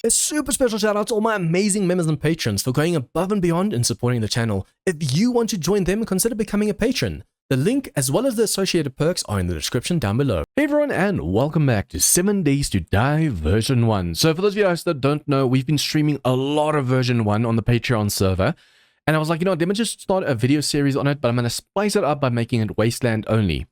A super special shout out to all my amazing members and patrons for going above and beyond in supporting the channel. If you want to join them, consider becoming a patron. The link as well as the associated perks are in the description down below. Hey everyone, and welcome back to 7 Days to Die version 1. So for those of you guys that don't know, we've been streaming a lot of version 1 on the Patreon server. And I was like, you know, let me just start a video series on it, but I'm going to spice it up by making it Wasteland only.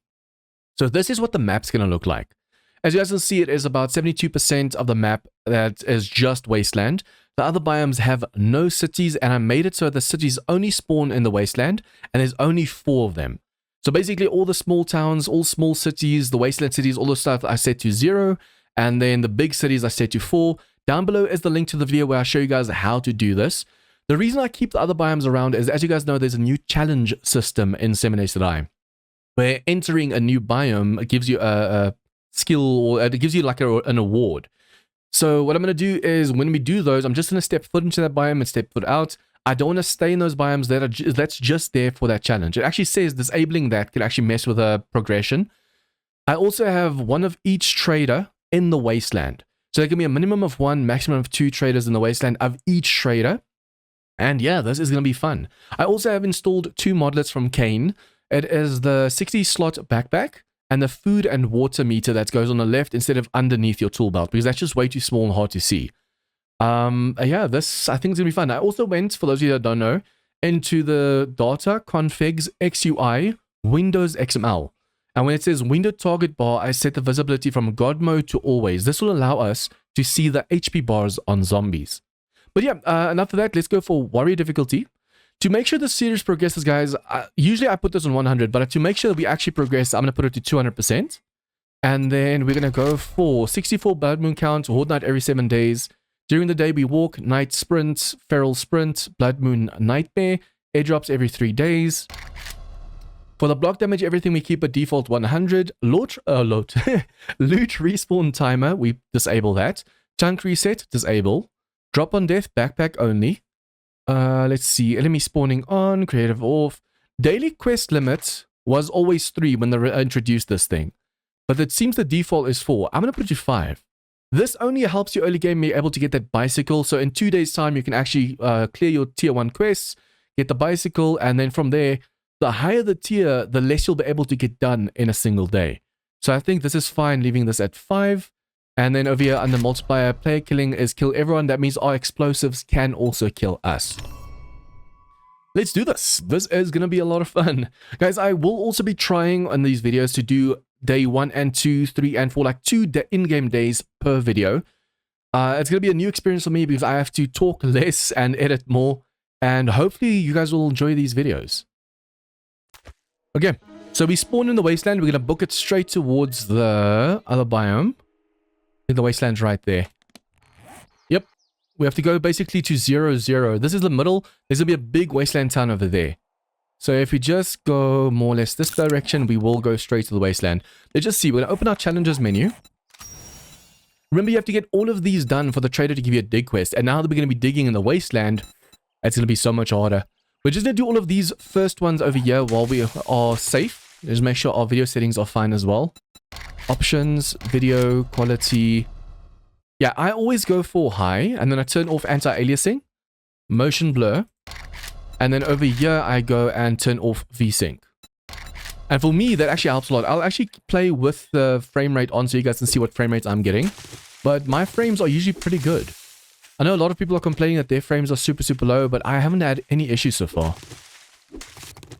So this is what the map's going to look like. As you guys can see, it is about 72% of the map that is just Wasteland. The other biomes have no cities, and I made it so the cities only spawn in the Wasteland, and there's only 4 of them. So basically all the small towns, all small cities, the Wasteland cities, all the stuff I set to 0, and then the big cities I set to 4. Down below is the link to the video where I show you guys how to do this. The reason I keep the other biomes around is, as you guys know, there's a new challenge system in 7 Days to Die, where entering a new biome gives you a skill, or it gives you like an award. So what I'm going to do is, when we do those, I'm just going to step foot into that biome and step foot out. I don't want to stay in those biomes that's just there for that challenge. It actually says disabling that could actually mess with a progression. I also have one of each trader in the Wasteland. So there can be a minimum of 1, maximum of 2 traders in the Wasteland of each trader. And yeah, this is going to be fun. I also have installed 2 modlets from Khaines. It is the 60 slot backpack and the food and water meter that goes on the left instead of underneath your tool belt, because that's just way too small and hard to see. Yeah, this I think is gonna be fun. I also went, for those of you that don't know, into the data configs XUI Windows XML, and when it says window target bar, I set the visibility from God mode to always. This will allow us to see the HP bars on zombies. But yeah, enough of that. Let's go for warrior difficulty. To make sure the series progresses, guys, usually I put this on 100, but to make sure that we actually progress, I'm going to put it to 200%. And then we're going to go for 64 blood moon count, horde night every 7 days. During the day, we walk, night sprint, feral sprint, blood moon nightmare, airdrops every 3 days. For the block damage, everything we keep at default 100. Loot respawn timer, we disable that. Chunk reset, disable. Drop on death, backpack only. Let's see, enemy spawning on, creative off. Daily quest limit was always 3 when they introduced this thing, but it seems the default is 4. I'm going to put it to 5. This only helps you early game be able to get that bicycle, so in 2 days time you can actually clear your tier 1 quests, get the bicycle, and then from there, the higher the tier, the less you'll be able to get done in a single day. So I think this is fine leaving this at 5. And then over here under multiplier, player killing is kill everyone. That means our explosives can also kill us. Let's do this. This is going to be a lot of fun. Guys, I will also be trying on these videos to do day 1 and 2, 3 and 4, like 2 in-game days per video. It's going to be a new experience for me because I have to talk less and edit more. And hopefully you guys will enjoy these videos. Okay, so we spawn in the Wasteland. We're going to book it straight towards the other biome. The Wasteland's right there. Yep. We have to go basically to 0, 0. This is the middle. There's going to be a big Wasteland town over there. So if we just go more or less this direction, we will go straight to the Wasteland. Let's just see. We're going to open our challenges menu. Remember, you have to get all of these done for the trader to give you a dig quest. And now that we're going to be digging in the Wasteland, it's going to be so much harder. We're just going to do all of these first ones over here while we are safe. Just make sure our video settings are fine as well. Options, video, quality. Yeah, I always go for high, and then I turn off anti-aliasing, motion blur, and then over here I go and turn off VSync. And for me, that actually helps a lot. I'll actually play with the frame rate on so you guys can see what frame rates I'm getting. But my frames are usually pretty good. I know a lot of people are complaining that their frames are super, super low, but I haven't had any issues so far.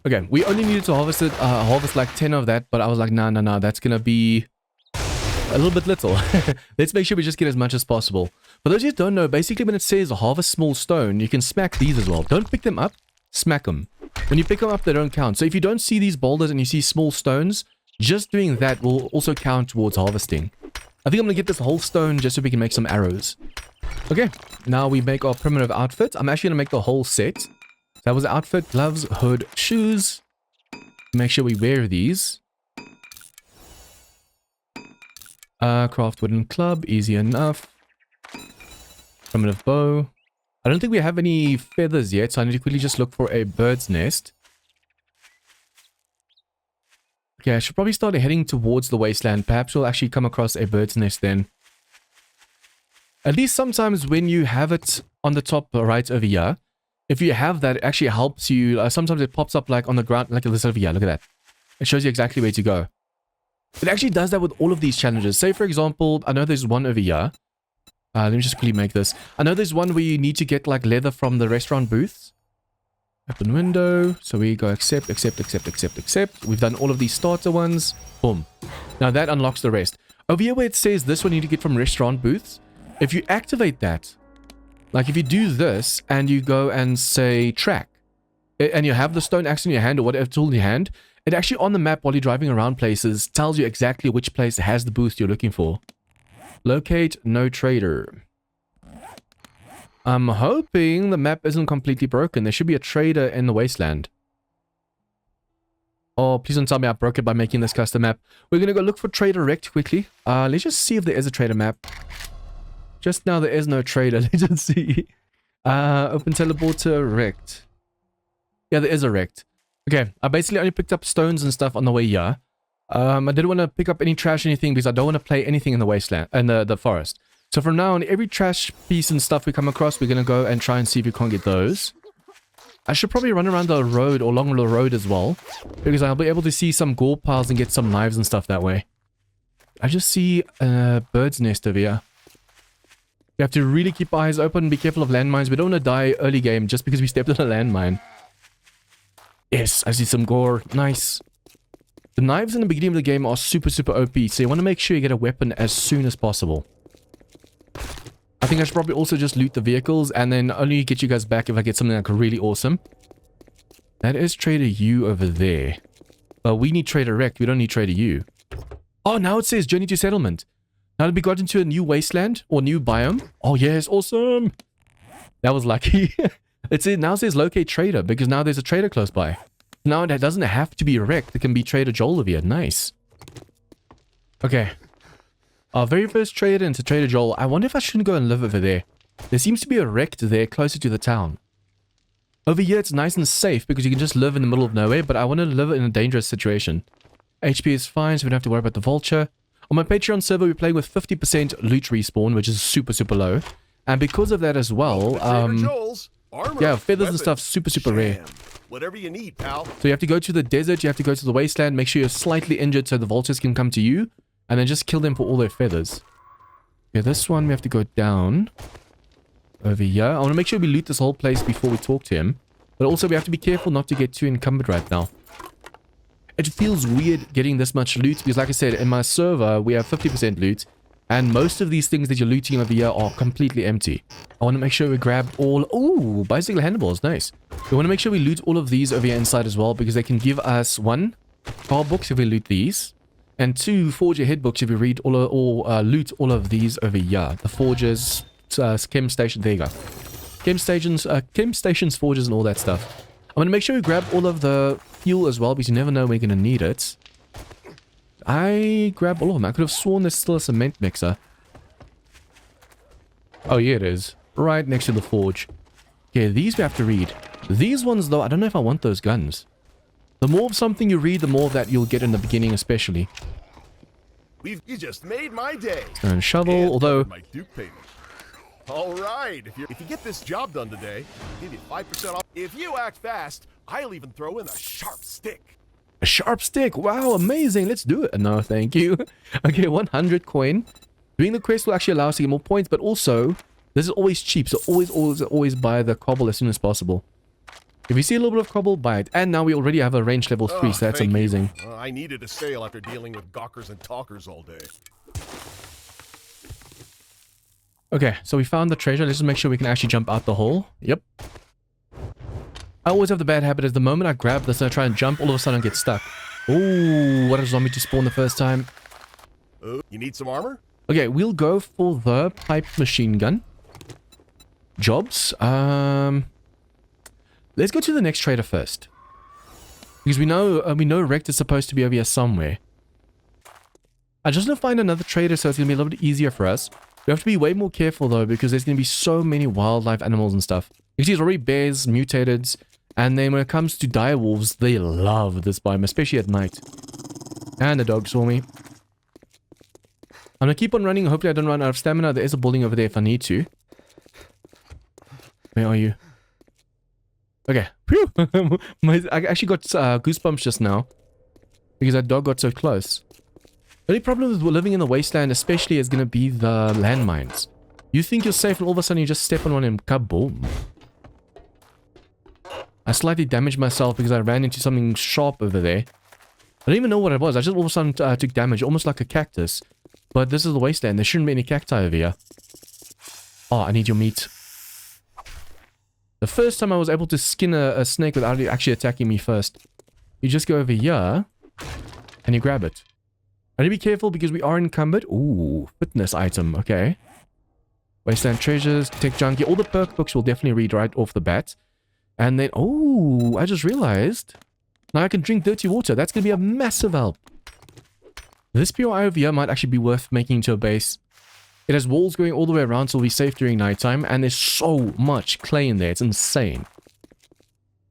Okay, we only needed to harvest like 10 of that, but I was like, nah, that's gonna be a little bit little. Let's make sure we just get as much as possible. For those of you who don't know, basically when it says harvest small stone, you can smack these as well. Don't pick them up, smack them. When you pick them up, they don't count. So if you don't see these boulders and you see small stones, just doing that will also count towards harvesting. I think I'm gonna get this whole stone just so we can make some arrows. Okay, now we make our primitive outfit. I'm actually gonna make the whole set. That was outfit, gloves, hood, shoes. Make sure we wear these. Craft wooden club, easy enough. Primitive bow. I don't think we have any feathers yet, so I need to quickly just look for a bird's nest. Okay, I should probably start heading towards the Wasteland. Perhaps we'll actually come across a bird's nest then. At least sometimes when you have it on the top right over here, if you have that, it actually helps you. Sometimes it pops up like on the ground, like this over here. Look at that. It shows you exactly where to go. It actually does that with all of these challenges. Say, for example, I know there's one over here. Let me just quickly make this. I know there's one where you need to get like leather from the restaurant booths. Open window. So we go accept, accept, accept, accept, accept. We've done all of these starter ones. Boom. Now that unlocks the rest. Over here where it says this one you need to get from restaurant booths. If you activate that, like if you do this and you go and say track, and you have the stone axe in your hand or whatever tool in your hand, it actually on the map while you're driving around places tells you exactly which place has the booth you're looking for. Locate no trader. I'm hoping the map isn't completely broken. There should be a trader in the wasteland. Oh, please don't tell me I broke it by making this custom map. We're going to go look for trader rect quickly. Let's just see if there is a trader map. Just now there is no trader. Let's just see. Open teleporter rect. Yeah, there is a rect. Okay, I basically only picked up stones and stuff on the way here. I didn't want to pick up any trash or anything because I don't want to play anything in the wasteland and the forest. So from now on, every trash piece and stuff we come across, we're going to go and try and see if we can't get those. I should probably run around the road or along the road as well, because I'll be able to see some gore piles and get some knives and stuff that way. I just see a bird's nest over here. You have to really keep eyes open, be careful of landmines. We don't want to die early game just because we stepped on a landmine. Yes, I see some gore. Nice. The knives in the beginning of the game are super, super OP, so you want to make sure you get a weapon as soon as possible. I think I should probably also just loot the vehicles and then only get you guys back if I get something like really awesome. That is Trader U over there. But we need Trader Rect. We don't need Trader U. Oh, now it says Journey to Settlement. Now that we got into a new wasteland or new biome. Oh, yes. Awesome. That was lucky. It now says Locate Trader because now there's a trader close by. Now it doesn't have to be Rect. It can be Trader Joel over here. Nice. Okay. Our very first trader into Trader Joel. I wonder if I shouldn't go and live over there. There seems to be a Rect there closer to the town. Over here it's nice and safe because you can just live in the middle of nowhere, but I want to live in a dangerous situation. HP is fine, so we don't have to worry about the vulture. On my Patreon server, we're playing with 50% loot respawn, which is super, super low. And because of that as well, yeah, feathers and stuff, super, super rare. Whatever you need, pal. So you have to go to the desert, you have to go to the wasteland, make sure you're slightly injured so the vultures can come to you. And then just kill them for all their feathers. Yeah, this one we have to go down. Over here. I want to make sure we loot this whole place before we talk to him. But also we have to be careful not to get too encumbered right now. It feels weird getting this much loot. Because like I said, in my server we have 50% loot. And most of these things that you're looting over here are completely empty. I want to make sure we grab all... Ooh, bicycle handlebars. Nice. We want to make sure we loot all of these over here inside as well. Because they can give us 1, card books if we loot these. And 2, forger head books if you read loot all of these over here. The forgers, chem station, there you go. Chem stations, forgers, and all that stuff. I'm going to make sure we grab all of the fuel as well, because you never know when you're going to need it. I grab all of them. I could have sworn there's still a cement mixer. Oh, yeah, it is. Right next to the forge. Okay, these we have to read. These ones, though, I don't know if I want those guns. The more of something you read, the more of that you'll get in the beginning, especially. You just made my day. Stone shovel, although... My Duke payment. All right, if you get this job done today, I'll give you 5% off. If you act fast, I'll even throw in a sharp stick. A sharp stick? Wow, amazing. Let's do it. No, thank you. Okay, 100 coin. Doing the quest will actually allow us to get more points, but also, this is always cheap, so always buy the cobble as soon as possible. If you see a little bit of cobble, buy it. And now we already have a range level 3, so that's amazing. I needed a sale after dealing with gawkers and talkers all day. Okay, so we found the treasure. Let's just make sure we can actually jump out the hole. Yep. I always have the bad habit. At the moment I grab this and I try and jump, all of a sudden I get stuck. Ooh, what a zombie to spawn the first time. You need some armor? Okay, we'll go for the pipe machine gun. Jobs. Let's go to the next trader first. Because we know Rect is supposed to be over here somewhere. I just want to find another trader so it's going to be a little bit easier for us. We have to be way more careful though because there's going to be so many wildlife animals and stuff. You see, it's already bears, mutated, and then when it comes to dire wolves, they love this biome, especially at night. And the dog saw me. I'm gonna keep on running. Hopefully I don't run out of stamina. There is a building over there if I need to. Where are you? Okay. Phew. I actually got goosebumps just now. Because that dog got so close. The only problem with living in the wasteland especially is going to be the landmines. You think you're safe and all of a sudden you just step on one and kaboom. I slightly damaged myself because I ran into something sharp over there. I don't even know what it was. I just all of a sudden took damage, almost like a cactus. But this is the wasteland. There shouldn't be any cacti over here. Oh, I need your meat. The first time I was able to skin a snake without it actually attacking me first. You just go over here and you grab it. I need to be careful because we are encumbered. Ooh, fitness item. Okay. Wasteland treasures, tech junkie. All the perk books will definitely read right off the bat. And then, oh, I just realized. Now I can drink dirty water. That's going to be a massive help. This POI over here might actually be worth making into a base. It has walls going all the way around, so it'll be safe during nighttime. And there's so much clay in there. It's insane.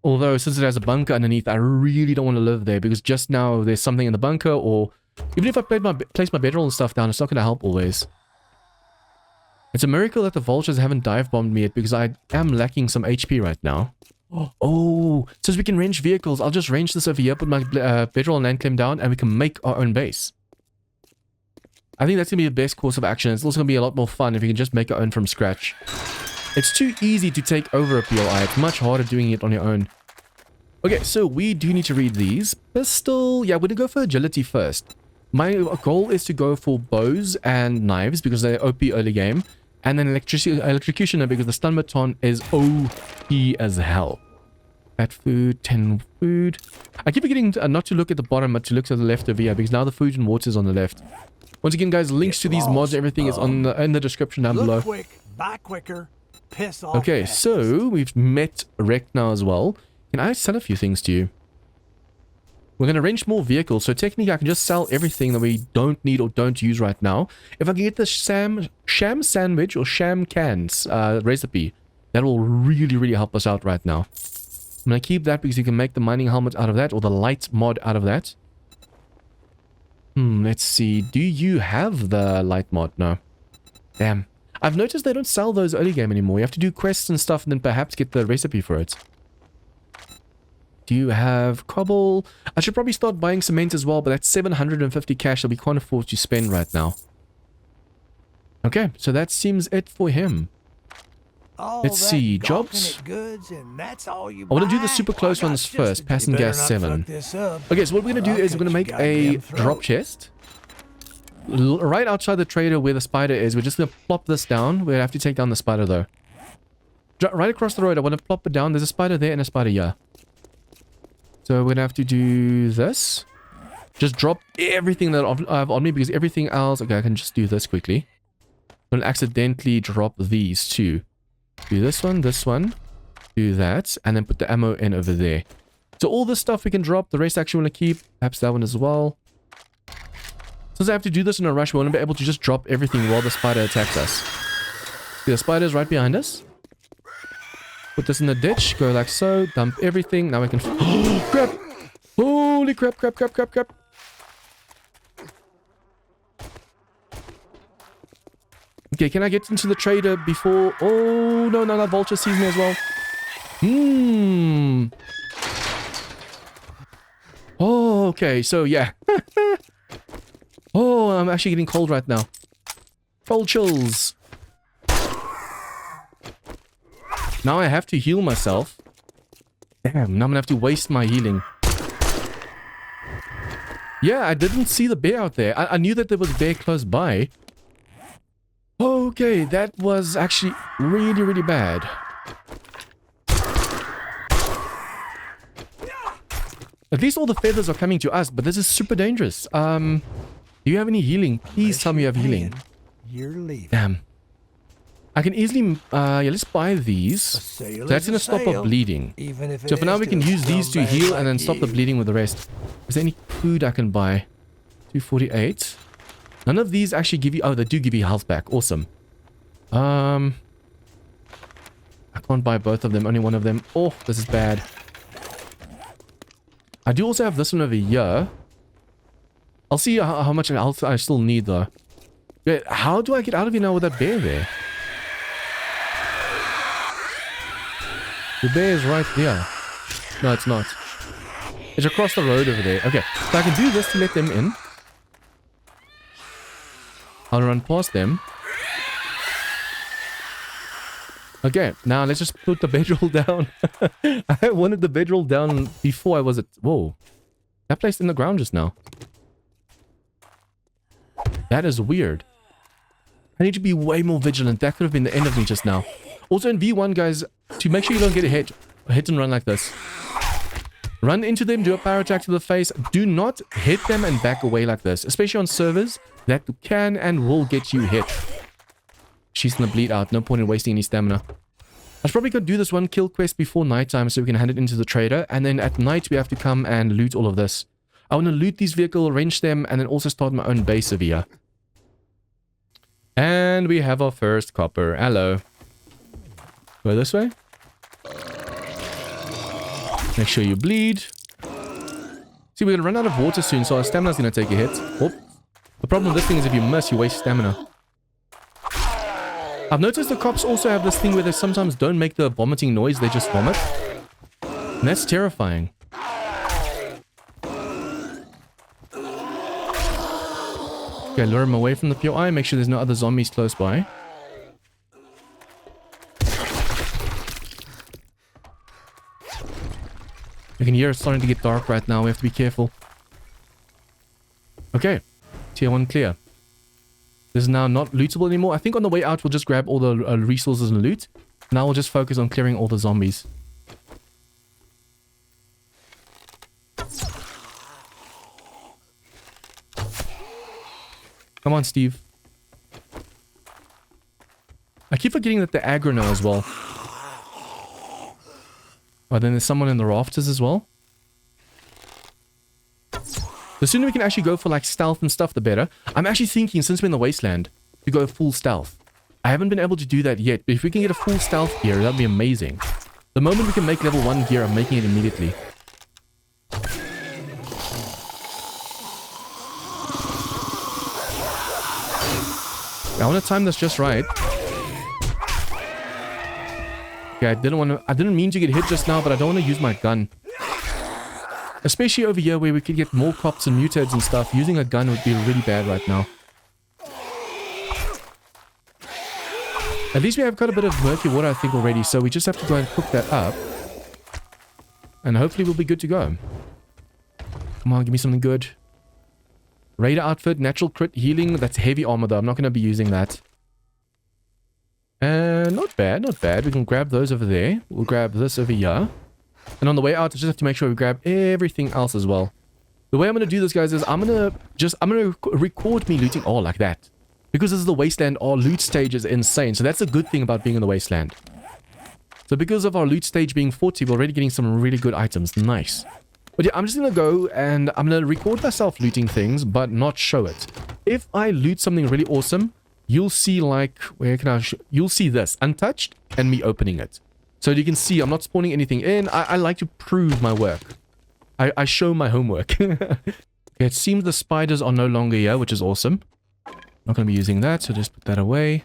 Although, since it has a bunker underneath, I really don't want to live there. Because just now, there's something in the bunker. Or even if I place my bedroll and stuff down, it's not going to help always. It's a miracle that the vultures haven't dive bombed me yet. Because I am lacking some HP right now. Oh, since we can range vehicles, I'll just range this over here, put my bedroll and land climb down, and we can make our own base. I think that's going to be the best course of action. It's also going to be a lot more fun if you can just make our own from scratch. It's too easy to take over a POI. It's much harder doing it on your own. Okay, so we do need to read these. Pistol. Yeah, we're going to go for agility first. My goal is to go for bows and knives because they're OP early game. And then electrocutioner because the stun baton is OP as hell. That food, 10 food. I keep forgetting not to look at the bottom, but to look to the left over here because now the food and water is on the left. Once again, guys, links to these mods, everything is on in the description down below. Quick, buy quicker, piss off. Okay, so we've met Rekt now as well. Can I sell a few things to you? We're going to range more vehicles, so technically I can just sell everything that we don't need or don't use right now. If I can get the sham sandwich or sham cans recipe, that will really help us out right now. I'm going to keep that because you can make the mining helmet out of that or the light mod out of that. Let's see. Do you have the light mod? No. Damn. I've noticed they don't sell those early game anymore. You have to do quests and stuff and then perhaps get the recipe for it. Do you have cobble? I should probably start buying cement as well, but that's 750 cash that we can't afford to spend right now. Okay, so that seems it for him. Let's see, jobs. I want to do the super close ones first. Pass and gas 7. Okay, so what we're going to do is we're going to make a drop chest. Right outside the trader where the spider is. We're just going to plop this down. We'll have to take down the spider though. Right across the road, I want to plop it down. There's a spider there and a spider here. So we're going to have to do this. Just drop everything that I have on me because everything else... Okay, I can just do this quickly. I'm going to accidentally drop these too. Do this one, do that, and then put the ammo in over there. So all this stuff we can drop, the rest actually want to keep. Perhaps that one as well. Since I have to do this in a rush, we want to be able to just drop everything while the spider attacks us. See, the spider's right behind us. Put this in the ditch, go like so, dump everything. Now we can... Oh, crap! Holy crap. Okay, can I get into the trader before... Oh, no, that vulture sees me as well. Oh, okay, so yeah. Oh, I'm actually getting cold right now. Cold chills. Now I have to heal myself. Damn, now I'm gonna have to waste my healing. Yeah, I didn't see the bear out there. I knew that there was a bear close by. Okay, that was actually really bad. At least all the feathers are coming to us, but this is super dangerous. Do you have any healing? Please tell me you have healing. You're leaving. Damn. I can easily, yeah, let's buy these. So that's gonna stop our bleeding. So for now we can use these to heal and then stop the bleeding with the rest. Is there any food I can buy? 248. None of these actually give you... Oh, they do give you health back. Awesome. I can't buy both of them. Only one of them. Oh, this is bad. I do also have this one over here. I'll see how much health I still need, though. Wait, how do I get out of here now with that bear there? The bear is right there. No, it's not. It's across the road over there. Okay, so I can do this to let them in. I'll run past them. Okay, now let's just put the bedroll down. I wanted the bedroll down before I was at... Whoa. That placed in the ground just now. That is weird. I need to be way more vigilant. That could have been the end of me just now. Also in V1, guys, to make sure you don't get a hit and run like this. Run into them, do a power attack to the face. Do not hit them and back away like this. Especially on servers that can and will get you hit. She's gonna bleed out. No point in wasting any stamina. I should probably go do this one kill quest before nighttime so we can hand it into the trader. And then at night we have to come and loot all of this. I want to loot these vehicles, wrench them, and then also start my own base over here. And we have our first copper. Hello. Go this way. Make sure you bleed. See, we're going to run out of water soon, so our stamina's going to take a hit. Oh. The problem with this thing is if you miss, you waste stamina. I've noticed the cops also have this thing where they sometimes don't make the vomiting noise, they just vomit. And that's terrifying. Okay, lure him away from the POI, make sure there's no other zombies close by. You can hear it's starting to get dark right now, we have to be careful. Okay, tier 1 clear. This is now not lootable anymore. I think on the way out we'll just grab all the resources and loot. Now we'll just focus on clearing all the zombies. Come on, Steve. I keep forgetting that they're aggro now as well. Oh, then there's someone in the rafters as well. The sooner we can actually go for like stealth and stuff, the better. I'm actually thinking, since we're in the Wasteland, to go full stealth. I haven't been able to do that yet, but if we can get a full stealth gear, that'd be amazing. The moment we can make level 1 gear, I'm making it immediately. I want to time this just right. Okay, I didn't mean to get hit just now, but I don't want to use my gun. Especially over here where we could get more cops and mutates and stuff. Using a gun would be really bad right now. At least we have got a bit of murky water, I think, already. So we just have to go and cook that up. And hopefully we'll be good to go. Come on, give me something good. Raider outfit, natural crit healing. That's heavy armor though. I'm not going to be using that. Not bad, not bad. We can grab those over there. We'll grab this over here. And on the way out, I just have to make sure we grab everything else as well. The way I'm going to do this, guys, is I'm going to record me looting all like that. Because this is the Wasteland, our loot stage is insane. So that's a good thing about being in the Wasteland. So because of our loot stage being 40, we're already getting some really good items. Nice. But yeah, I'm just going to go and I'm going to record myself looting things, but not show it. If I loot something really awesome, you'll see like, where can I you'll see this, untouched, and me opening it. So you can see I'm not spawning anything in. I like to prove my work. I show my homework. Okay, it seems the spiders are no longer here, which is awesome. Not going to be using that, so just put that away.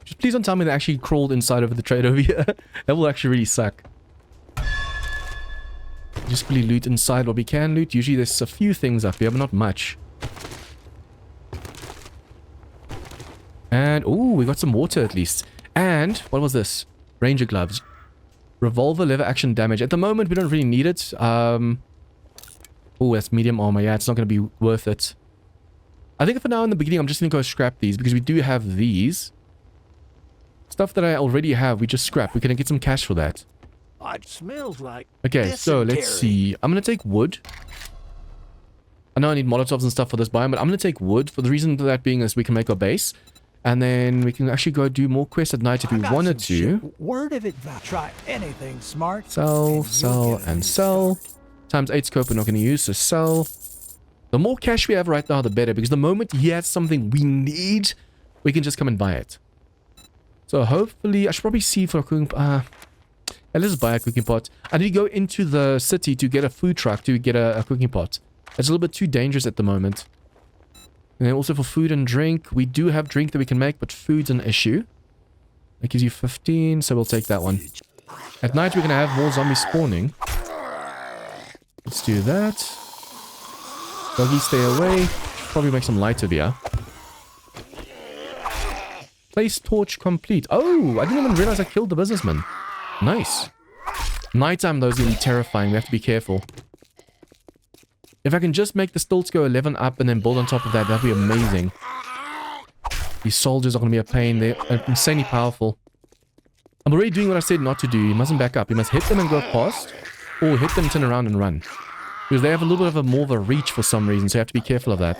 Just please don't tell me they actually crawled inside over the trade over here. That will actually really suck. Just really loot inside what we can loot. Usually there's a few things up here, but not much. And, ooh, we got some water at least. And, what was this? Ranger gloves. Revolver lever action damage. At the moment, we don't really need it. Oh, that's medium armor. Yeah, it's not going to be worth it. I think for now in the beginning, I'm just going to go scrap these because we do have these. Stuff that I already have, we just scrap. We're going to get some cash for that. Oh, it smells like Okay, so let's see. I'm going to take wood. I know I need Molotovs and stuff for this biome, but I'm going to take wood for the reason for that being is we can make our base. And then we can actually go do more quests at night if we wanted to. Word of it, try anything smart. Sell, sell, and sell. Times 8 scope we're not going to use, so sell. The more cash we have right now, the better. Because the moment he has something we need, we can just come and buy it. So hopefully, I should probably see for a cooking... let's just buy a cooking pot. I need to go into the city to get a food truck to get a cooking pot. It's a little bit too dangerous at the moment. And then also for food and drink, we do have drink that we can make, but food's an issue. That gives you 15, so we'll take that one. At night, we're going to have more zombies spawning. Let's do that. Doggy, stay away. Probably make some light over here. Place torch complete. Oh, I didn't even realize I killed the businessman. Nice. Nighttime, though, is going to be terrifying. We have to be careful. If I can just make the stilts go 11 up and then build on top of that, that'd be amazing. These soldiers are going to be a pain. They're insanely powerful. I'm already doing what I said not to do. You mustn't back up. You must hit them and go past, or hit them, turn around and run. Because they have a little bit of a more of a reach for some reason, so you have to be careful of that.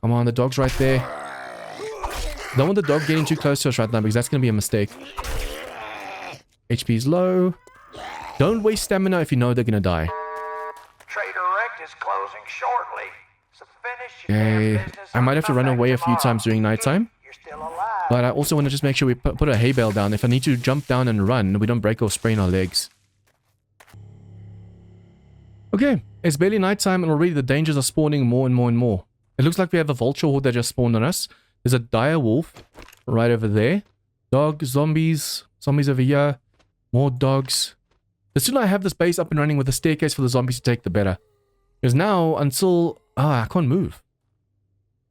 Come on, the dog's right there. Don't want the dog getting too close to us right now, because that's going to be a mistake. HP's low. Don't waste stamina if you know they're going to die. Trader Rect is closing shortly. So finish Okay, your business. I might have to run away a few times during nighttime. You're still alive. But I also want to just make sure we put a hay bale down. If I need to jump down and run, we don't break or sprain our legs. Okay, it's barely nighttime and already the dangers are spawning more and more and more. It looks like we have a vulture horde that just spawned on us. There's a dire wolf right over there. Dogs, zombies, zombies over here. More dogs. The sooner I have this base up and running with a staircase for the zombies to take, the better. Because now, until... I can't move.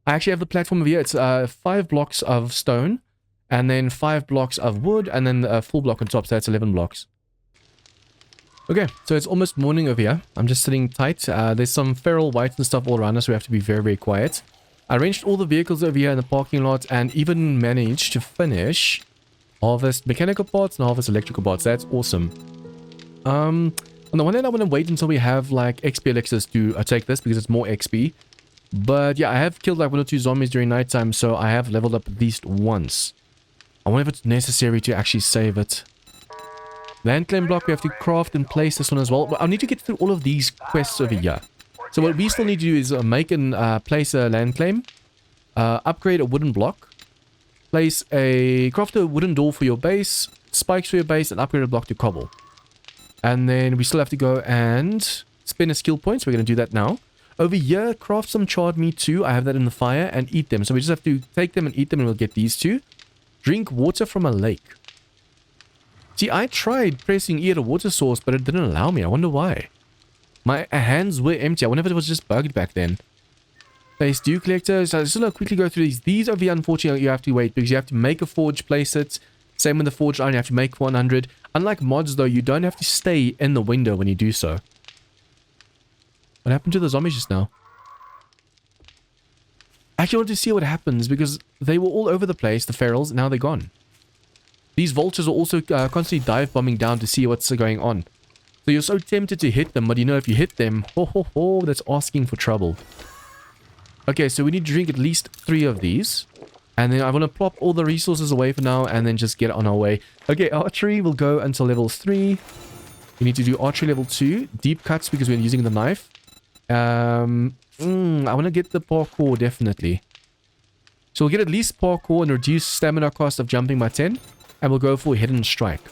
I actually have the platform over here. It's 5 blocks of stone, and then 5 blocks of wood, and then a full block on top, so that's 11 blocks. Okay, so it's almost morning over here. I'm just sitting tight. There's some feral whites and stuff all around us, so we have to be very, very quiet. I arranged all the vehicles over here in the parking lot, and even managed to finish harvest mechanical parts and harvest electrical parts. That's awesome. On the one hand, I want to wait until we have like XP elixirs to take this because it's more XP. But yeah, I have killed like 1 or 2 zombies during nighttime, so I have leveled up at least once. I wonder if it's necessary to actually save it. Land claim block, we have to craft and place this one as well. But I need to get through all of these quests over here. So what we still need to do is make and place a land claim, upgrade a wooden block, craft a wooden door for your base, spikes for your base, and upgrade a block to cobble. And then we still have to go and spend a skill point, so we're going to do that now. Over here, craft some charred meat too. I have that in the fire, and eat them. So we just have to take them and eat them, and we'll get these two. Drink water from a lake. See, I tried pressing E at a water source, but it didn't allow me. I wonder why. My hands were empty. I wonder if it was just bugged back then. Place dew collector. So I just want to quickly go through these. These over here, unfortunately, you have to wait because you have to make a forge, place it. Same with the forge iron, you have to make 100. Unlike mods, though, you don't have to stay in the window when you do so. What happened to the zombies just now? I actually want to see what happens because they were all over the place, the ferals, now they're gone. These vultures are also constantly dive bombing down to see what's going on. So you're so tempted to hit them, but you know if you hit them, that's asking for trouble. Okay, so we need to drink at least 3 of these. And then I want to plop all the resources away for now and then just get on our way. Okay, archery will go until level 3. We need to do archery level 2. Deep cuts because we're using the knife. I want to get the parkour, definitely. So we'll get at least parkour and reduce stamina cost of jumping by 10. And we'll go for hidden strike.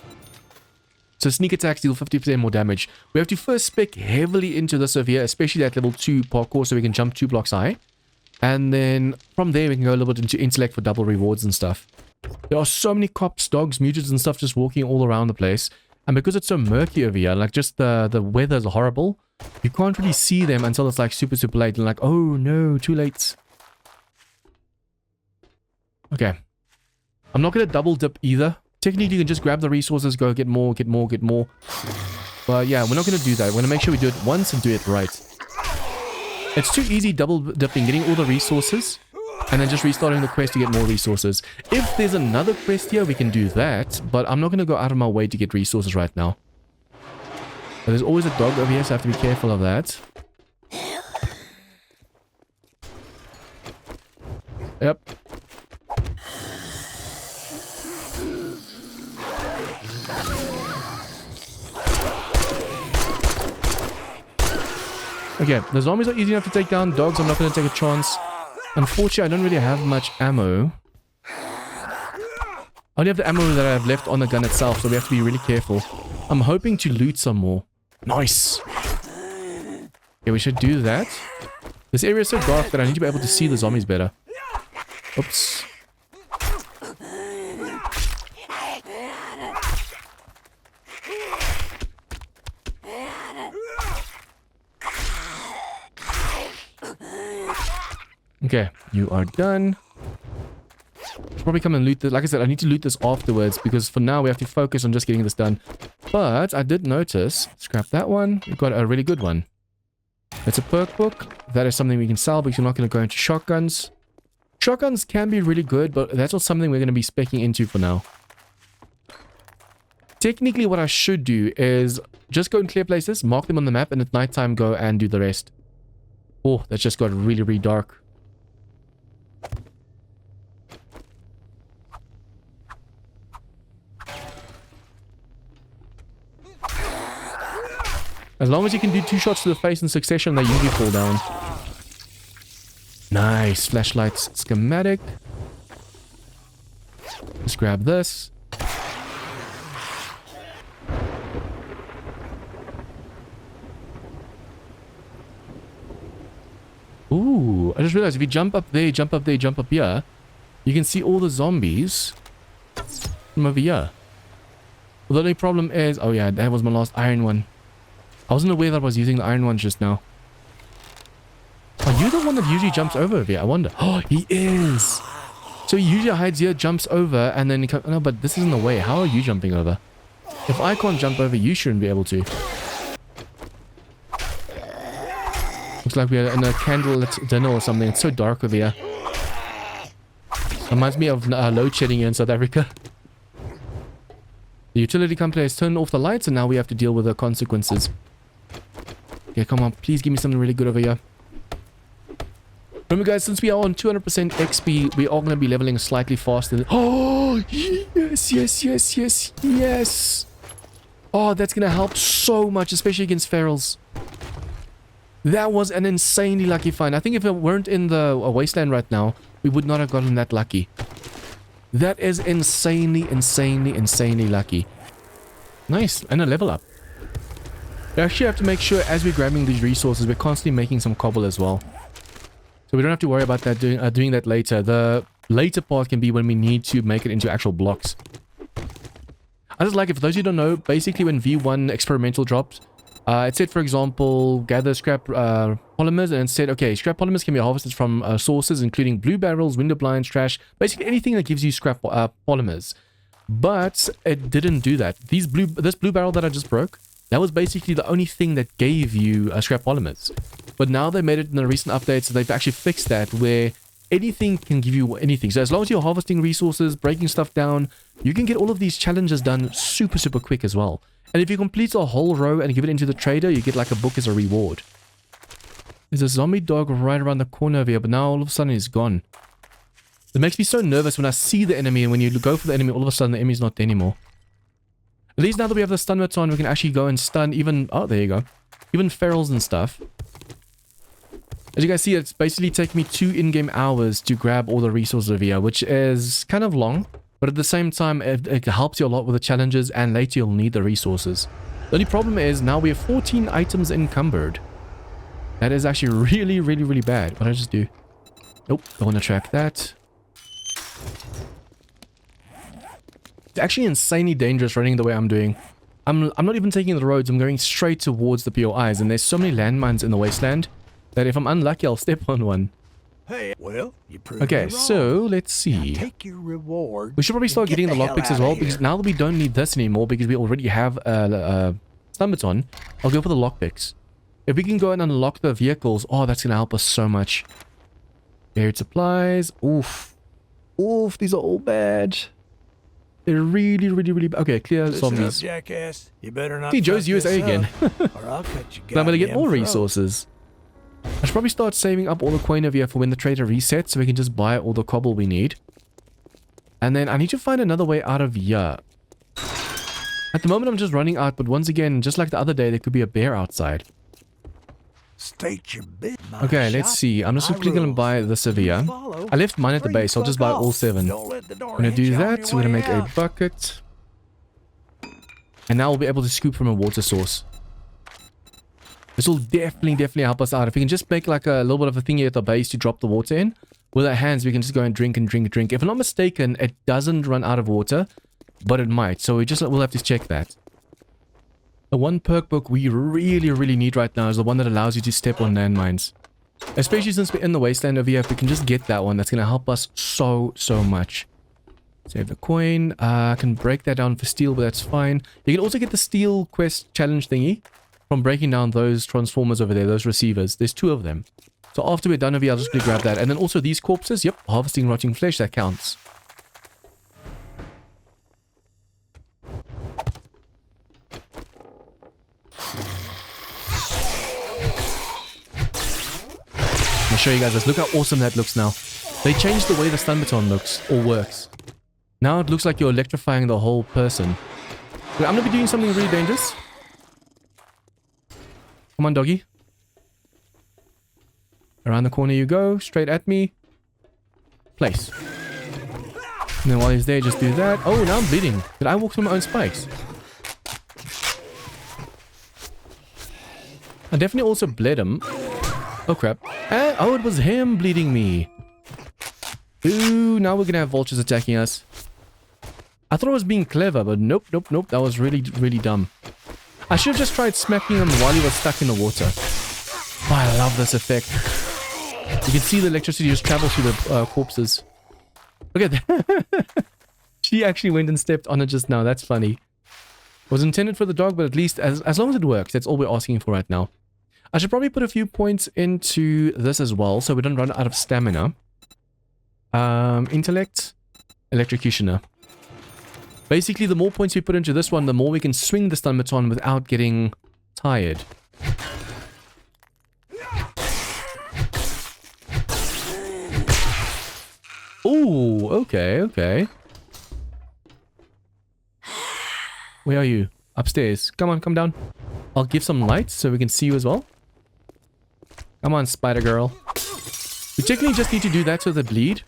So sneak attacks deal 50% more damage. We have to first spec heavily into this over here, especially that level 2 parkour so we can jump 2 blocks high. And then from there we can go a little bit into intellect for double rewards and stuff. There are so many cops, dogs, mutants and stuff just walking all around the place. And because it's so murky over here, like just the weather is horrible, you can't really see them until it's like super, super late. And like, oh no, too late. Okay. I'm not going to double dip either. Technically, you can just grab the resources, go get more, get more, get more. But yeah, we're not going to do that. We're going to make sure we do it once and do it right. It's too easy double dipping, getting all the resources, and then just restarting the quest to get more resources. If there's another quest here, we can do that, but I'm not going to go out of my way to get resources right now. But there's always a dog over here, so I have to be careful of that. Yep. Okay, the zombies are easy enough to take down. Dogs, I'm not going to take a chance. Unfortunately, I don't really have much ammo. I only have the ammo that I have left on the gun itself, so we have to be really careful. I'm hoping to loot some more. Nice! Yeah, we should do that. This area is so dark that I need to be able to see the zombies better. Oops. Okay, you are done. Should probably come and loot this. Like I said, I need to loot this afterwards because for now we have to focus on just getting this done. But I did notice, scrap that one. We've got a really good one. It's a perk book. That is something we can sell because you're not going to go into shotguns. Shotguns can be really good, but that's not something we're going to be speccing into for now. Technically, what I should do is just go and clear places, mark them on the map, and at nighttime go and do the rest. Oh, that just got really, really dark. As long as you can do 2 shots to the face in succession, they usually fall down. Nice. Flashlights schematic. Let's grab this. Ooh, I just realized if you jump up there, jump up there, jump up here, you can see all the zombies from over here. Well, the only problem is... Oh yeah, that was my last iron one. I wasn't aware that I was using the iron ones just now. Are you the one that usually jumps over here? I wonder. Oh, he is. So he usually hides here, jumps over, and then he comes... No, but this isn't the way. How are you jumping over? If I can't jump over, you shouldn't be able to. Looks like we are in a candlelit dinner or something. It's so dark over here. Reminds me of load shedding here in South Africa. The utility company has turned off the lights, and now we have to deal with the consequences. Okay, come on. Please give me something really good over here. Remember, guys, since we are on 200% XP, we are going to be leveling slightly faster. Oh, yes, yes, yes, yes, yes. Oh, that's going to help so much, especially against ferals. That was an insanely lucky find. I think if it weren't in the wasteland right now, we would not have gotten that lucky. That is insanely, insanely, insanely lucky. Nice. And a level up. We actually have to make sure as we're grabbing these resources, we're constantly making some cobble as well. So we don't have to worry about that doing that later. The later part can be when we need to make it into actual blocks. I just like it. For those who don't know, basically when V1 experimental dropped, it said, for example, gather scrap polymers, and it said, okay, scrap polymers can be harvested from sources including blue barrels, window blinds, trash, basically anything that gives you scrap polymers. But it didn't do that. This blue barrel that I just broke, that was basically the only thing that gave you scrap polymers. But now they made it in the recent updates, so they've actually fixed that, where anything can give you anything. So as long as you're harvesting resources, breaking stuff down, you can get all of these challenges done super, super quick as well. And if you complete a whole row and give it into the trader, you get like a book as a reward. There's a zombie dog right around the corner over here, but now all of a sudden he's gone. It makes me so nervous when I see the enemy, and when you go for the enemy, all of a sudden the enemy's not there anymore. At least now that we have the stun baton, we can actually go and stun even... Oh, there you go. Even ferals and stuff. As you guys see, it's basically taking me 2 in-game hours to grab all the resources over here, which is kind of long. But at the same time, it helps you a lot with the challenges, and later you'll need the resources. The only problem is, now we have 14 items encumbered. That is actually really, really, really bad. What did I just do? Nope, don't want to track that. It's actually insanely dangerous running the way I'm doing. I'm not even taking the roads, I'm going straight towards the POIs, and there's so many landmines in the wasteland that if I'm unlucky, I'll step on one. Hey, well, you proved Okay, me wrong. so let's see. Now take your reward. We should probably start getting the lockpicks as well, because now that we don't need this anymore, because we already have a stun baton, I'll go for the lockpicks. If we can go and unlock the vehicles, oh, that's going to help us so much. Buried supplies. Oof. Oof, these are all bad. They're really, really, really bad. Okay, clear zombies. Listen up, jackass. You better not See, Joe's fuck USA this again. up, or I'll cut you But I'm going to get more goddamn resources. I should probably start saving up all the coin over here for when the trader resets, so we can just buy all the cobble we need. And then I need to find another way out of here. At the moment I'm just running out, but once again, just like the other day, there could be a bear outside. State your bid. Okay, let's see. I'm just quickly going to buy the Sevilla. I left mine at the base, so I'll just buy all 7. Don't let the door I'm going to hit do you on that. your We're going way to make a out. bucket. And now we'll be able to scoop from a water source. This will definitely help us out. If we can just make like a little bit of a thingy at the base to drop the water in, with our hands we can just go and drink. If I'm not mistaken, it doesn't run out of water, but it might. So we'll have to check that. The one perk book we really need right now is the one that allows you to step on landmines. Especially since we're in the Wasteland over here, if we can just get that one, that's going to help us so much. Save the coin. I can break that down for steel, but that's fine. You can also get the steel quest challenge thingy from breaking down those transformers over there, those receivers. There's 2 of them. So after we're done over here, I'll just quickly grab that. And then also these corpses. Yep, harvesting rotting flesh, that counts. I'll show you guys this. Look how awesome that looks now. They changed the way the stun baton looks, or works. Now it looks like you're electrifying the whole person. Wait, I'm going to be doing something really dangerous. Come on, doggy. Around the corner you go. Straight at me. Place. And then while he's there, just do that. Oh, now I'm bleeding. Did I walk through my own spikes? I definitely also bled him. Oh, crap. Oh, it was him bleeding me. Ooh, now we're going to have vultures attacking us. I thought I was being clever, but nope. That was really dumb. I should have just tried smacking him while he was stuck in the water. Oh, I love this effect. You can see the electricity just travel through the corpses. Look at that. She actually went and stepped on it just now. That's funny. It was intended for the dog, but at least as long as it works, that's all we're asking for right now. I should probably put a few points into this as well, so we don't run out of stamina. Intellect, electrocutioner. Basically, the more points we put into this one, the more we can swing the stun baton without getting tired. Ooh, okay. Where are you? Upstairs. Come on, come down. I'll give some light so we can see you as well. Come on, spider girl. We technically just need to do that so they bleed.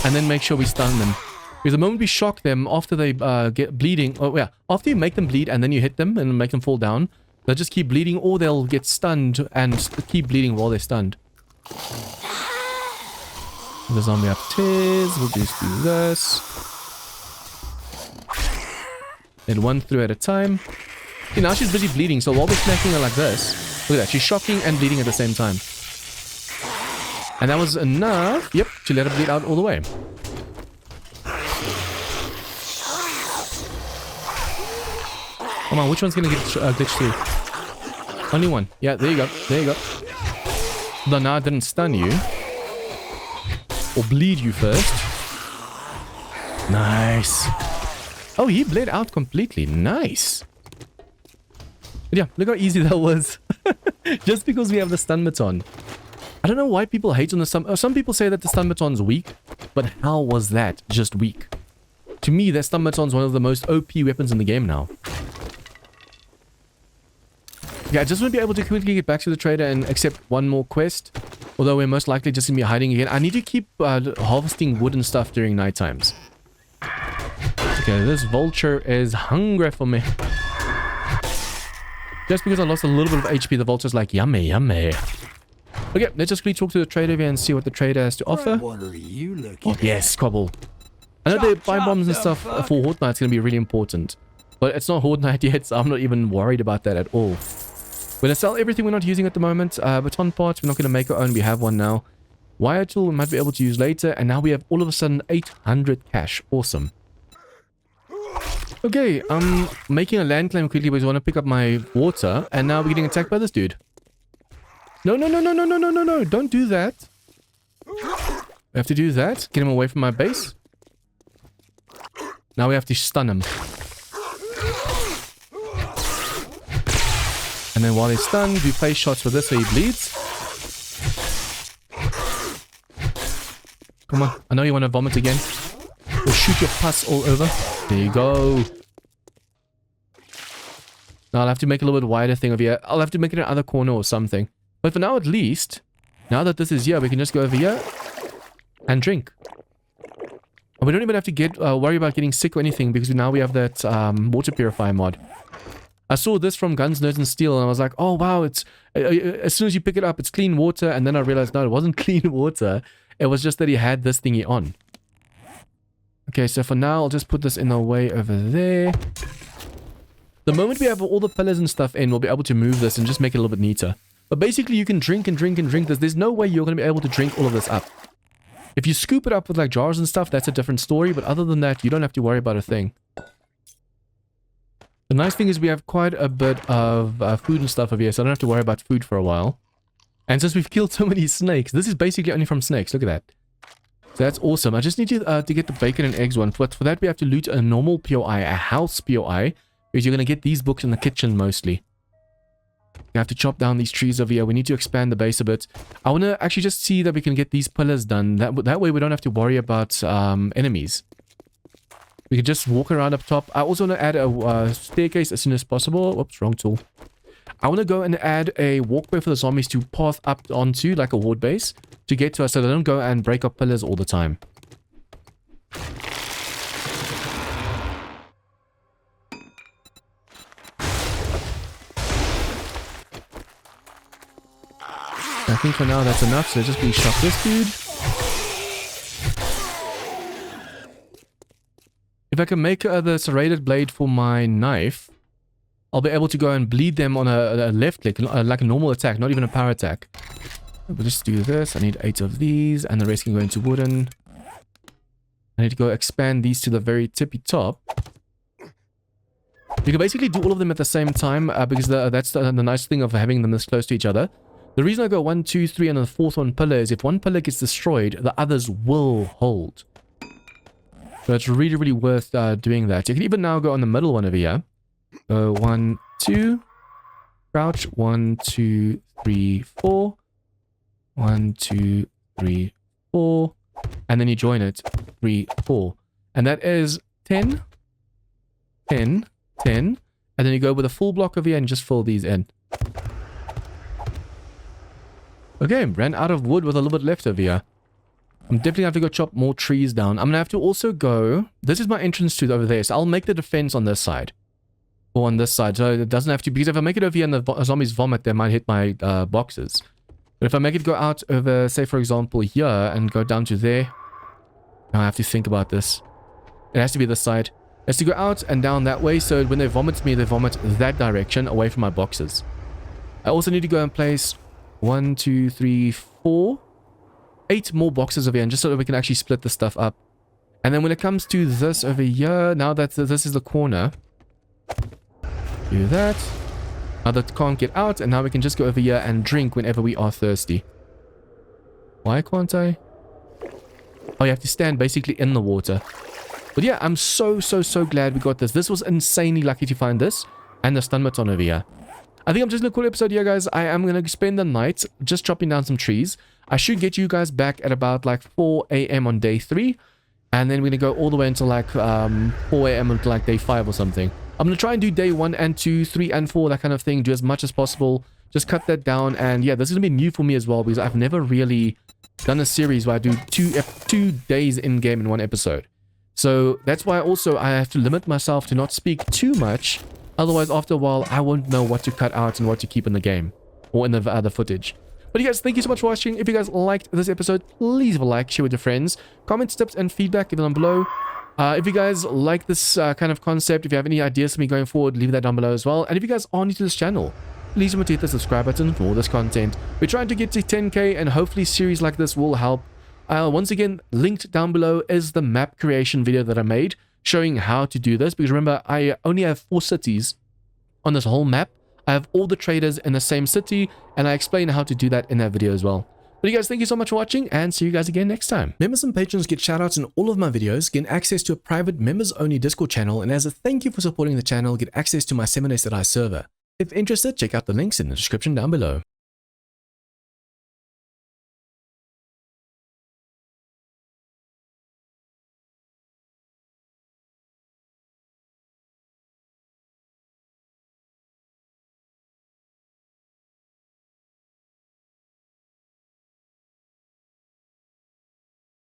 And then make sure we stun them. Because the moment we shock them, after they get bleeding... Oh, yeah. After you make them bleed and then you hit them and make them fall down, they'll just keep bleeding or they'll get stunned and keep bleeding while they're stunned. The zombie upstairs. We'll just do this. Then 1 through at a time. See, now she's busy bleeding, so while we're smacking her like this, look at that. She's shocking and bleeding at the same time. And that was enough, yep, to let her bleed out all the way. Come on, which one's gonna get glitched through? Only one. Yeah, there you go. There you go. Though now it didn't stun you. Or bleed you first. Nice. Oh, he bled out completely. Nice. But yeah, look how easy that was. Just because we have the stun baton. I don't know why people hate on the stun... some people say that the stun baton's weak. But how was that just weak? To me, that stun baton's one of the most OP weapons in the game now. Yeah, I just want to be able to quickly get back to the trader and accept one more quest. Although we're most likely just going to be hiding again. I need to keep harvesting wood and stuff during night times. Okay, this vulture is hungry for me. Just because I lost a little bit of HP, the vulture's like, yummy. Okay, let's just quickly talk to the trader here and see what the trader has to offer. What are you looking Oh, yes, Cobble. I know the buy bombs and stuff for Horde Night's going to be really important. But it's not Horde Night yet, so I'm not even worried about that at all. We're going to sell everything we're not using at the moment. Baton parts, we're not going to make our own. We have one now. Wire tool, we might be able to use later. And now we have all of a sudden 800 cash. Awesome. Okay, I'm making a land claim quickly because I want to pick up my water. And now we're getting attacked by this dude. No. Don't do that. We have to do that. Get him away from my base. Now we have to stun him. And then while he's stunned, we place shots with this so he bleeds. Come on. I know you want to vomit again. Or shoot your pus all over. There you go. Now I'll have to make a little bit wider thing over here. I'll have to make it in another corner or something. But for now at least, now that this is here, we can just go over here and drink. And we don't even have to get worry about getting sick or anything because now we have that water purifier mod. I saw this from Guns, Nerds, and Steel, and I was like, oh, wow, it's as soon as you pick it up, it's clean water. And then I realized, no, it wasn't clean water. It was just that he had this thingy on. Okay, so for now, I'll just put this in the way over there. The moment we have all the pillars and stuff in, we'll be able to move this and just make it a little bit neater. But basically, you can drink and drink and drink this. There's no way you're going to be able to drink all of this up. If you scoop it up with like jars and stuff, that's a different story. But other than that, you don't have to worry about a thing. The nice thing is we have quite a bit of food and stuff over here, so I don't have to worry about food for a while. And since we've killed so many snakes, this is basically only from snakes. Look at that. So that's awesome. I just need to get the bacon and eggs one. But for that, we have to loot a normal POI, a house POI, because you're going to get these books in the kitchen mostly. We have to chop down these trees over here. We need to expand the base a bit. I want to actually just see that we can get these pillars done. That way we don't have to worry about enemies. We can just walk around up top. I also want to add a staircase as soon as possible. Oops, wrong tool. I want to go and add a walkway for the zombies to path up onto, like a ward base, to get to us so they don't go and break up pillars all the time. I think for now that's enough, so just please shot this dude. If I can make the serrated blade for my knife, I'll be able to go and bleed them on a left click, like a normal attack, not even a power attack. We'll just do this. I need 8 of these, and the rest can go into wooden. I need to go expand these to the very tippy top. You can basically do all of them at the same time, because that's the nice thing of having them this close to each other. The reason I go 1, 2, 3, and the fourth one pillar is if one pillar gets destroyed, the others will hold. So it's really, really worth doing that. You can even now go on the middle one over here. 1, 2, crouch, 1, 2, 3, 4. 1, 2, 3, 4. And then you join it. 3, 4. And that is 10, 10, 10. And then you go with a full block over here and just fill these in. Okay, ran out of wood with a little bit left over here. I'm definitely going to have to go chop more trees down. I'm going to have to also go... This is my entrance to over there, so I'll make the defense on this side. Or on this side, so it doesn't have to... Because if I make it over here and the zombies vomit, they might hit my boxes. But if I make it go out over, say for example, here, and go down to there... Now I have to think about this. It has to be this side. It has to go out and down that way, so when they vomit me, they vomit that direction, away from my boxes. I also need to go and place... 1, 2, 3, 4... 8 more boxes over here, and just so that we can actually split the stuff up. And then when it comes to this over here, now that this is the corner, do that. Now that can't get out, and now we can just go over here and drink whenever we are thirsty. Why can't I? Oh, you have to stand basically in the water. But yeah, I'm so glad we got this. This was insanely lucky to find this, and the stun baton over here. I think I'm just going to call it episode here, guys. I am going to spend the night just chopping down some trees. I should get you guys back at about like 4 a.m. on day 3. And then we're going to go all the way until like 4 a.m. until like day 5 or something. I'm going to try and do day 1 and 2, 3 and 4, that kind of thing. Do as much as possible. Just cut that down. And yeah, this is going to be new for me as well, because I've never really done a series where I do 2 days in-game in one episode. So that's why also I have to limit myself to not speak too much. Otherwise, after a while, I won't know what to cut out and what to keep in the game. Or in the other footage. But you guys, thank you so much for watching. If you guys liked this episode, please leave a like, share with your friends. Comments, tips, and feedback, give it down below. If you guys like this kind of concept, if you have any ideas for me going forward, leave that down below as well. And if you guys are new to this channel, please remember to hit the subscribe button for all this content. We're trying to get to 10k, and hopefully series like this will help. Once again, linked down below is the map creation video that I made, showing how to do this. Because remember, I only have 4 cities on this whole map. I have all the traders in the same city, and I explain how to do that in that video as well. But you guys, thank you so much for watching, and see you guys again next time. Members and patrons get shoutouts in all of my videos, get access to a private members-only Discord channel, and as a thank you for supporting the channel, get access to my 7days server. If interested, check out the links in the description down below.